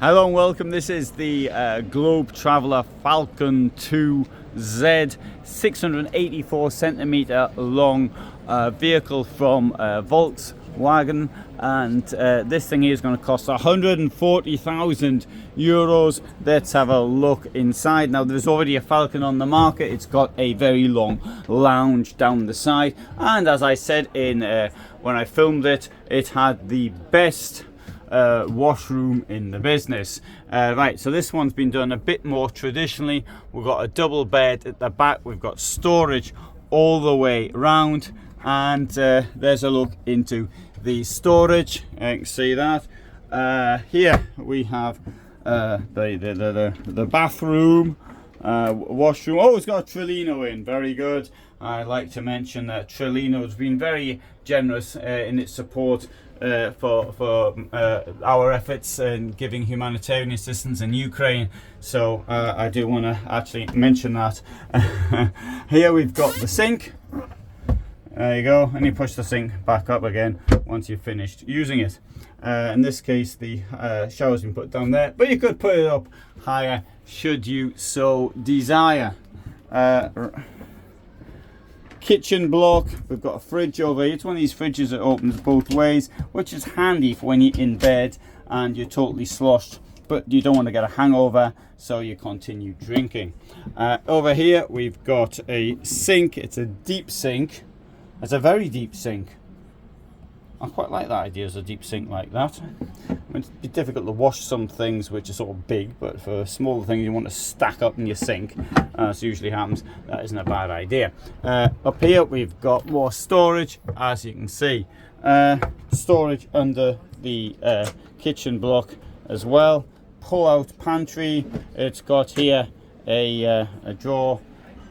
Hello and welcome. This is the Globe Traveller Falcon 2Z, 684 centimetre long vehicle from Volkswagen, and this thing here is going to cost 140,000 euros. Let's have a look inside. Now, there's already a Falcon on the market. It's got a very long lounge down the side, and as I said in when I filmed it, it had the best washroom in the business. Right, so this one's been done a bit more traditionally. We've got a double bed at the back, we've got storage all the way round, and there's a look into the storage. You can see that. Here we have the bathroom, washroom. Oh, it's got a Trigano in, very good. I'd like to mention that Trigano has been very generous in its support for our efforts in giving humanitarian assistance in Ukraine, so I do want to actually mention that. Here we've got the sink. There you go, and you push the sink back up again once you've finished using it. In this case, the shower's been put down there, but you could put it up higher should you so desire. Kitchen block, we've got a fridge over here. It's one of these fridges that opens both ways, which is handy for when you're in bed and you're totally sloshed, but you don't want to get a hangover, so you continue drinking. Over here we've got a sink. It's a deep sink. It's a very deep sink. I quite like that idea as a deep sink like that. I mean, it'd be difficult to wash some things which are sort of big, but for smaller things you want to stack up in your sink, as usually happens, that isn't a bad idea. Up here we've got more storage, as you can see. Storage under the kitchen block as well. Pull out pantry. It's got here a drawer,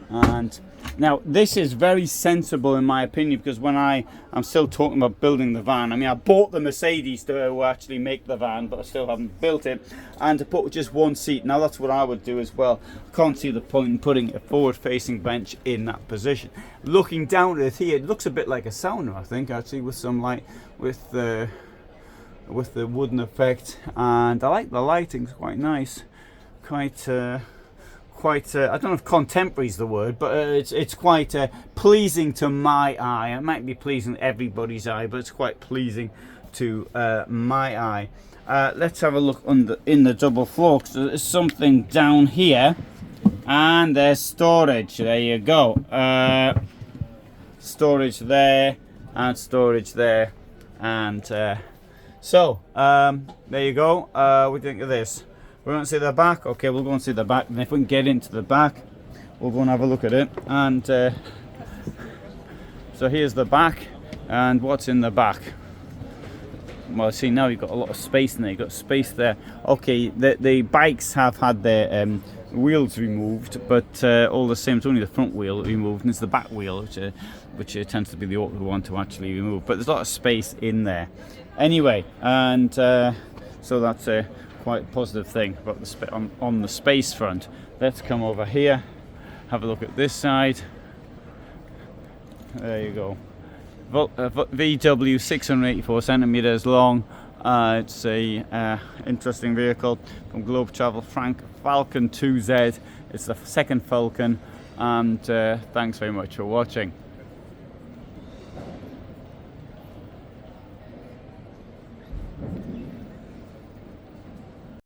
and now this is very sensible in my opinion, because when I'm still talking about building the van. I mean, I bought the Mercedes to actually make the van, but I still haven't built it, and to put just one seat. Now that's what I would do as well. I can't see the point in putting a forward facing bench in that position. Looking down at it here, it looks a bit like a sauna, I think, actually, with some light, with the wooden effect, and I like the lighting. It's quite nice, quite I don't know if contemporary is the word, but it's quite pleasing to my eye. It might be pleasing to everybody's eye, but it's quite pleasing to my eye. Let's have a look in the double floor, because there's something down here, and there's storage. There you go. Storage there, and storage there, and so there you go. What do you think of this? We're going to see the back. Okay, we'll go and see the back, and if we can get into the back, we'll go and have a look at it. And so here's the back, and what's in the back? Well, see, now you've got a lot of space in there. You've got space there. Okay, the bikes have had their wheels removed, but all the same, it's only the front wheel removed, and it's the back wheel which tends to be the awkward one to actually remove. But there's a lot of space in there. Anyway, and so that's a quite a positive thing about the on the space front. Let's come over here, have a look at this side. There you go. VW, 684 centimeters long. It's a interesting vehicle from Globe Traveller Falcon 2Z. It's the second Falcon, and thanks very much for watching.